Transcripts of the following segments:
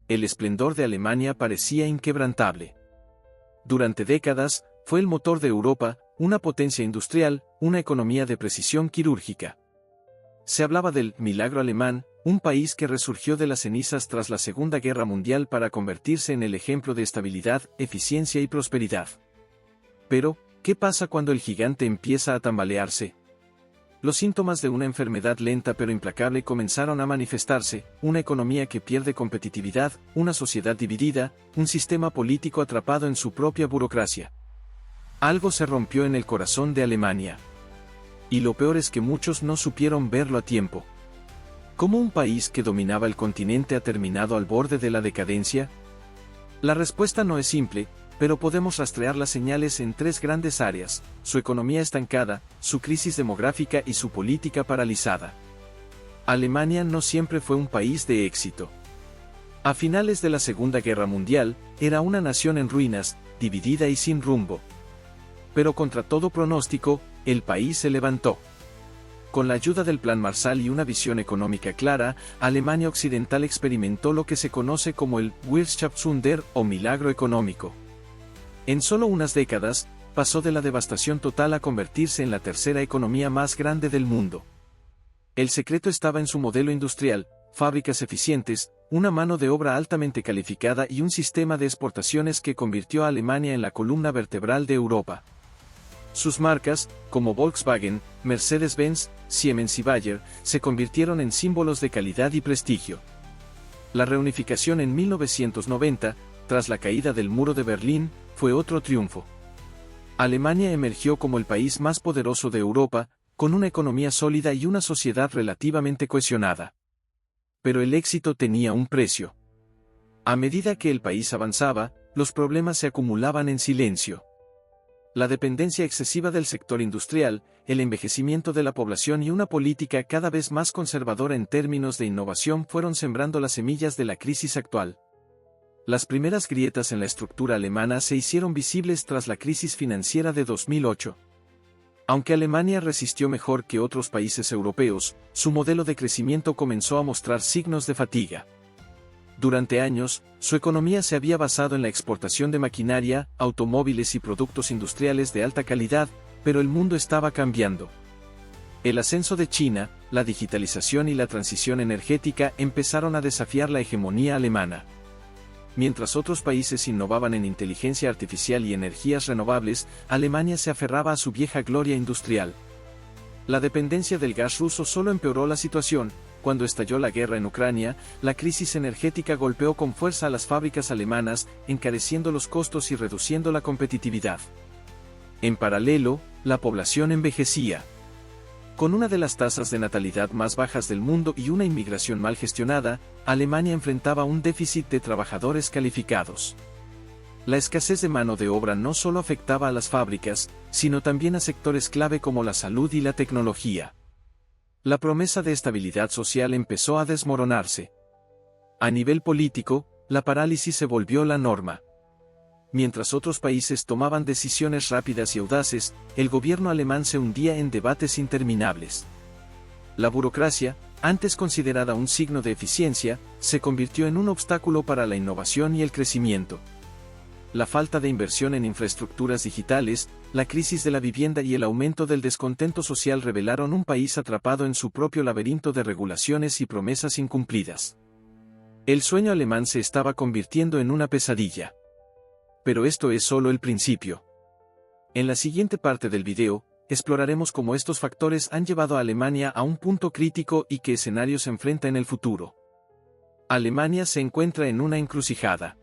el esplendor de Alemania parecía inquebrantable. Durante décadas, fue el motor de Europa, una potencia industrial, una economía de precisión quirúrgica. Se hablaba del «milagro alemán», un país que resurgió de las cenizas tras la Segunda Guerra Mundial para convertirse en el ejemplo de estabilidad, eficiencia y prosperidad. Pero, ¿qué pasa cuando el gigante empieza a tambalearse? Los síntomas de una enfermedad lenta pero implacable comenzaron a manifestarse: una economía que pierde competitividad, una sociedad dividida, un sistema político atrapado en su propia burocracia. Algo se rompió en el corazón de Alemania. Y lo peor es que muchos no supieron verlo a tiempo. ¿Cómo un país que dominaba el continente ha terminado al borde de la decadencia? La respuesta no es simple, pero podemos rastrear las señales en tres grandes áreas: su economía estancada, su crisis demográfica y su política paralizada. Alemania no siempre fue un país de éxito. A finales de la Segunda Guerra Mundial, era una nación en ruinas, dividida y sin rumbo. Pero contra todo pronóstico, el país se levantó. Con la ayuda del Plan Marshall y una visión económica clara, Alemania Occidental experimentó lo que se conoce como el Wirtschaftswunder o milagro económico. En solo unas décadas, pasó de la devastación total a convertirse en la tercera economía más grande del mundo. El secreto estaba en su modelo industrial: fábricas eficientes, una mano de obra altamente calificada y un sistema de exportaciones que convirtió a Alemania en la columna vertebral de Europa. Sus marcas, como Volkswagen, Mercedes-Benz, Siemens y Bayer, se convirtieron en símbolos de calidad y prestigio. La reunificación en 1990, tras la caída del muro de Berlín, fue otro triunfo. Alemania emergió como el país más poderoso de Europa, con una economía sólida y una sociedad relativamente cohesionada. Pero el éxito tenía un precio. A medida que el país avanzaba, los problemas se acumulaban en silencio. La dependencia excesiva del sector industrial, el envejecimiento de la población y una política cada vez más conservadora en términos de innovación fueron sembrando las semillas de la crisis actual. Las primeras grietas en la estructura alemana se hicieron visibles tras la crisis financiera de 2008. Aunque Alemania resistió mejor que otros países europeos, su modelo de crecimiento comenzó a mostrar signos de fatiga. Durante años, su economía se había basado en la exportación de maquinaria, automóviles y productos industriales de alta calidad, pero el mundo estaba cambiando. El ascenso de China, la digitalización y la transición energética empezaron a desafiar la hegemonía alemana. Mientras otros países innovaban en inteligencia artificial y energías renovables, Alemania se aferraba a su vieja gloria industrial. La dependencia del gas ruso solo empeoró la situación. Cuando estalló la guerra en Ucrania, la crisis energética golpeó con fuerza a las fábricas alemanas, encareciendo los costos y reduciendo la competitividad. En paralelo, la población envejecía. Con una de las tasas de natalidad más bajas del mundo y una inmigración mal gestionada, Alemania enfrentaba un déficit de trabajadores calificados. La escasez de mano de obra no solo afectaba a las fábricas, sino también a sectores clave como la salud y la tecnología. La promesa de estabilidad social empezó a desmoronarse. A nivel político, la parálisis se volvió la norma. Mientras otros países tomaban decisiones rápidas y audaces, el gobierno alemán se hundía en debates interminables. La burocracia, antes considerada un signo de eficiencia, se convirtió en un obstáculo para la innovación y el crecimiento. La falta de inversión en infraestructuras digitales, la crisis de la vivienda y el aumento del descontento social revelaron un país atrapado en su propio laberinto de regulaciones y promesas incumplidas. El sueño alemán se estaba convirtiendo en una pesadilla. Pero esto es solo el principio. En la siguiente parte del video, exploraremos cómo estos factores han llevado a Alemania a un punto crítico y qué escenarios enfrenta en el futuro. Alemania se encuentra en una encrucijada.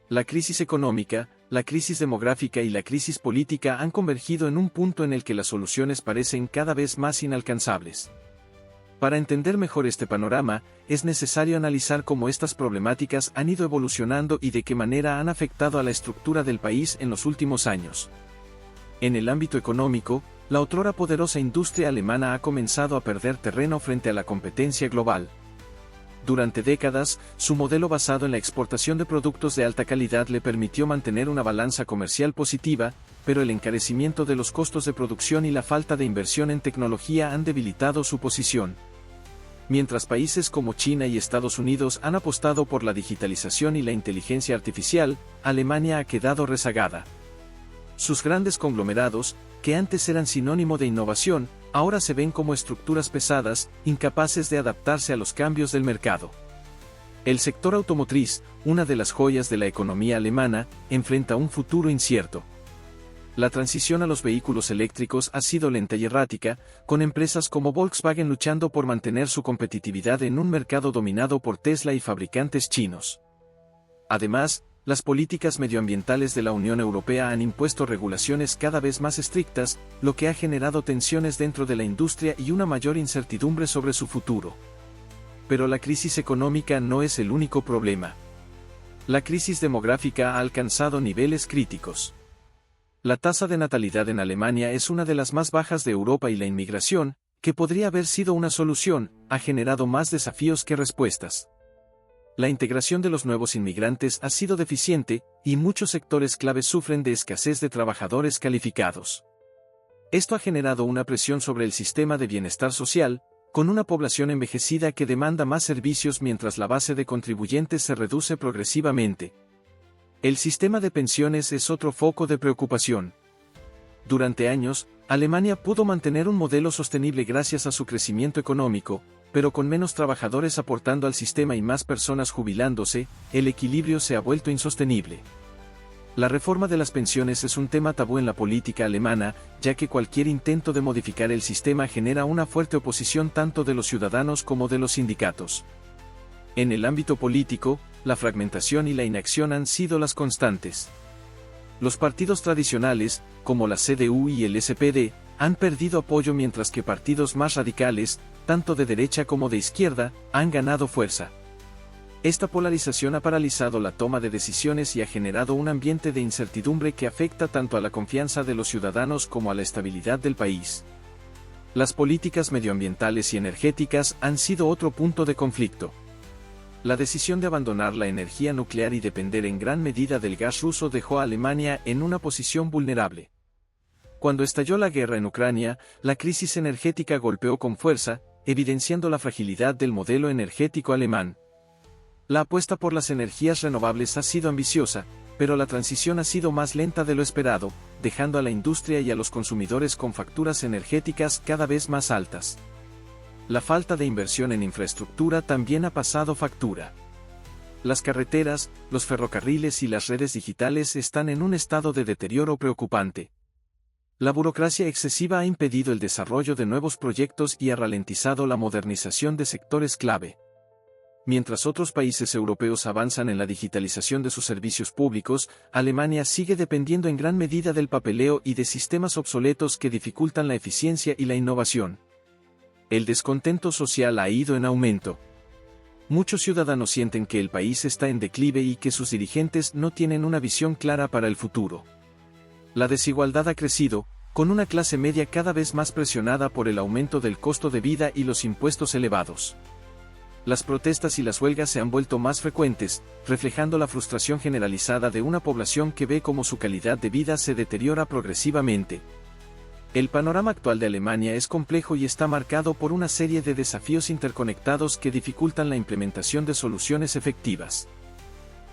La crisis económica, la crisis demográfica y la crisis política han convergido en un punto en el que las soluciones parecen cada vez más inalcanzables. Para entender mejor este panorama, es necesario analizar cómo estas problemáticas han ido evolucionando y de qué manera han afectado a la estructura del país en los últimos años. En el ámbito económico, la otrora poderosa industria alemana ha comenzado a perder terreno frente a la competencia global. Durante décadas, su modelo basado en la exportación de productos de alta calidad le permitió mantener una balanza comercial positiva, pero el encarecimiento de los costos de producción y la falta de inversión en tecnología han debilitado su posición. Mientras países como China y Estados Unidos han apostado por la digitalización y la inteligencia artificial, Alemania ha quedado rezagada. Sus grandes conglomerados, que antes eran sinónimo de innovación, ahora se ven como estructuras pesadas, incapaces de adaptarse a los cambios del mercado. El sector automotriz, una de las joyas de la economía alemana, enfrenta un futuro incierto. La transición a los vehículos eléctricos ha sido lenta y errática, con empresas como Volkswagen luchando por mantener su competitividad en un mercado dominado por Tesla y fabricantes chinos. Además, las políticas medioambientales de la Unión Europea han impuesto regulaciones cada vez más estrictas, lo que ha generado tensiones dentro de la industria y una mayor incertidumbre sobre su futuro. Pero la crisis económica no es el único problema. La crisis demográfica ha alcanzado niveles críticos. La tasa de natalidad en Alemania es una de las más bajas de Europa y la inmigración, que podría haber sido una solución, ha generado más desafíos que respuestas. La integración de los nuevos inmigrantes ha sido deficiente, y muchos sectores claves sufren de escasez de trabajadores calificados. Esto ha generado una presión sobre el sistema de bienestar social, con una población envejecida que demanda más servicios mientras la base de contribuyentes se reduce progresivamente. El sistema de pensiones es otro foco de preocupación. Durante años, Alemania pudo mantener un modelo sostenible gracias a su crecimiento económico, pero con menos trabajadores aportando al sistema y más personas jubilándose, el equilibrio se ha vuelto insostenible. La reforma de las pensiones es un tema tabú en la política alemana, ya que cualquier intento de modificar el sistema genera una fuerte oposición tanto de los ciudadanos como de los sindicatos. En el ámbito político, la fragmentación y la inacción han sido las constantes. Los partidos tradicionales, como la CDU y el SPD, han perdido apoyo mientras que partidos más radicales, tanto de derecha como de izquierda, han ganado fuerza. Esta polarización ha paralizado la toma de decisiones y ha generado un ambiente de incertidumbre que afecta tanto a la confianza de los ciudadanos como a la estabilidad del país. Las políticas medioambientales y energéticas han sido otro punto de conflicto. La decisión de abandonar la energía nuclear y depender en gran medida del gas ruso dejó a Alemania en una posición vulnerable. Cuando estalló la guerra en Ucrania, la crisis energética golpeó con fuerza, evidenciando la fragilidad del modelo energético alemán. La apuesta por las energías renovables ha sido ambiciosa, pero la transición ha sido más lenta de lo esperado, dejando a la industria y a los consumidores con facturas energéticas cada vez más altas. La falta de inversión en infraestructura también ha pasado factura. Las carreteras, los ferrocarriles y las redes digitales están en un estado de deterioro preocupante. La burocracia excesiva ha impedido el desarrollo de nuevos proyectos y ha ralentizado la modernización de sectores clave. Mientras otros países europeos avanzan en la digitalización de sus servicios públicos, Alemania sigue dependiendo en gran medida del papeleo y de sistemas obsoletos que dificultan la eficiencia y la innovación. El descontento social ha ido en aumento. Muchos ciudadanos sienten que el país está en declive y que sus dirigentes no tienen una visión clara para el futuro. La desigualdad ha crecido, con una clase media cada vez más presionada por el aumento del costo de vida y los impuestos elevados. Las protestas y las huelgas se han vuelto más frecuentes, reflejando la frustración generalizada de una población que ve cómo su calidad de vida se deteriora progresivamente. El panorama actual de Alemania es complejo y está marcado por una serie de desafíos interconectados que dificultan la implementación de soluciones efectivas.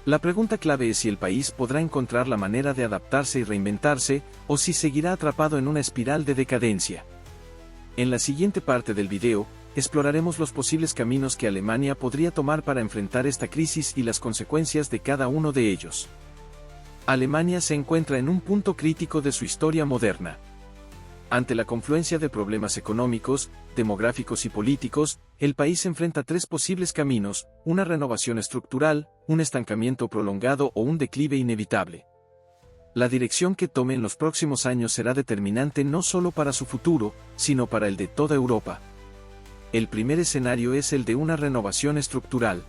La pregunta clave es si el país podrá encontrar la manera de adaptarse y reinventarse, o si seguirá atrapado en una espiral de decadencia. En la siguiente parte del video, exploraremos los posibles caminos que Alemania podría tomar para enfrentar esta crisis y las consecuencias de cada uno de ellos. Alemania se encuentra en un punto crítico de su historia moderna. Ante la confluencia de problemas económicos, demográficos y políticos, el país enfrenta tres posibles caminos: una renovación estructural, un estancamiento prolongado o un declive inevitable. La dirección que tome en los próximos años será determinante no solo para su futuro, sino para el de toda Europa. El primer escenario es el de una renovación estructural.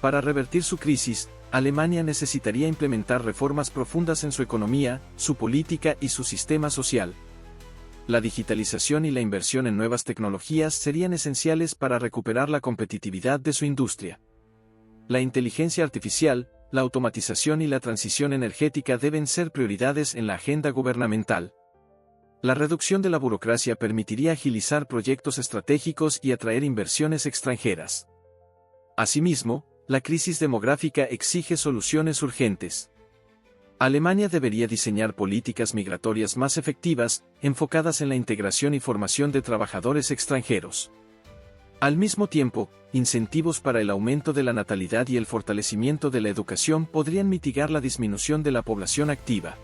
Para revertir su crisis, Alemania necesitaría implementar reformas profundas en su economía, su política y su sistema social. La digitalización y la inversión en nuevas tecnologías serían esenciales para recuperar la competitividad de su industria. La inteligencia artificial, la automatización y la transición energética deben ser prioridades en la agenda gubernamental. La reducción de la burocracia permitiría agilizar proyectos estratégicos y atraer inversiones extranjeras. Asimismo, la crisis demográfica exige soluciones urgentes. Alemania debería diseñar políticas migratorias más efectivas, enfocadas en la integración y formación de trabajadores extranjeros. Al mismo tiempo, incentivos para el aumento de la natalidad y el fortalecimiento de la educación podrían mitigar la disminución de la población activa.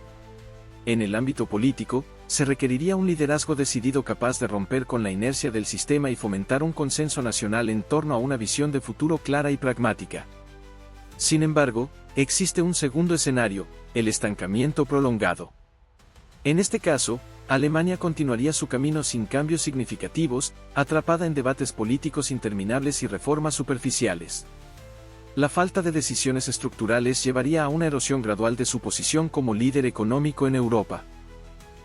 En el ámbito político, se requeriría un liderazgo decidido capaz de romper con la inercia del sistema y fomentar un consenso nacional en torno a una visión de futuro clara y pragmática. Sin embargo, existe un segundo escenario, el estancamiento prolongado. En este caso, Alemania continuaría su camino sin cambios significativos, atrapada en debates políticos interminables y reformas superficiales. La falta de decisiones estructurales llevaría a una erosión gradual de su posición como líder económico en Europa.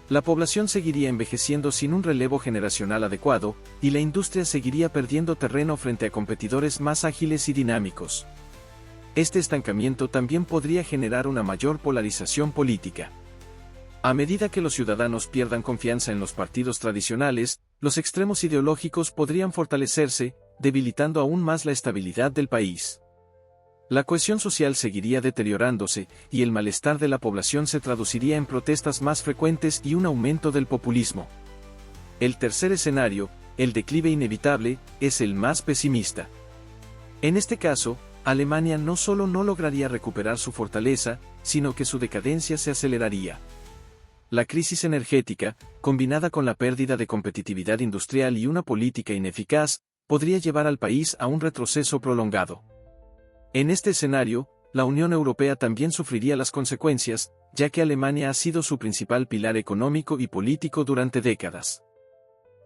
La población seguiría envejeciendo sin un relevo generacional adecuado, y la industria seguiría perdiendo terreno frente a competidores más ágiles y dinámicos. Este estancamiento también podría generar una mayor polarización política. A medida que los ciudadanos pierdan confianza en los partidos tradicionales, los extremos ideológicos podrían fortalecerse, debilitando aún más la estabilidad del país. La cohesión social seguiría deteriorándose, y el malestar de la población se traduciría en protestas más frecuentes y un aumento del populismo. El tercer escenario, el declive inevitable, es el más pesimista. En este caso, Alemania no solo no lograría recuperar su fortaleza, sino que su decadencia se aceleraría. La crisis energética, combinada con la pérdida de competitividad industrial y una política ineficaz, podría llevar al país a un retroceso prolongado. En este escenario, la Unión Europea también sufriría las consecuencias, ya que Alemania ha sido su principal pilar económico y político durante décadas.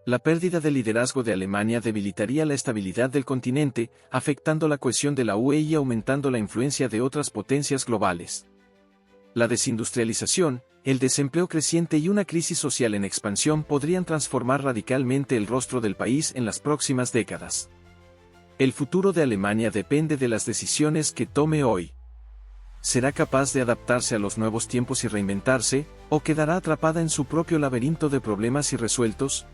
La pérdida de liderazgo de Alemania debilitaría la estabilidad del continente, afectando la cohesión de la UE y aumentando la influencia de otras potencias globales. La desindustrialización, el desempleo creciente y una crisis social en expansión podrían transformar radicalmente el rostro del país en las próximas décadas. El futuro de Alemania depende de las decisiones que tome hoy. ¿Será capaz de adaptarse a los nuevos tiempos y reinventarse, o quedará atrapada en su propio laberinto de problemas irresueltos?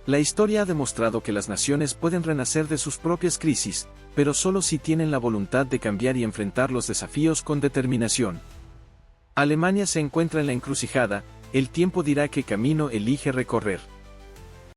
La historia ha demostrado que las naciones pueden renacer de sus propias crisis, pero solo si tienen la voluntad de cambiar y enfrentar los desafíos con determinación. Alemania se encuentra en la encrucijada, el tiempo dirá qué camino elige recorrer.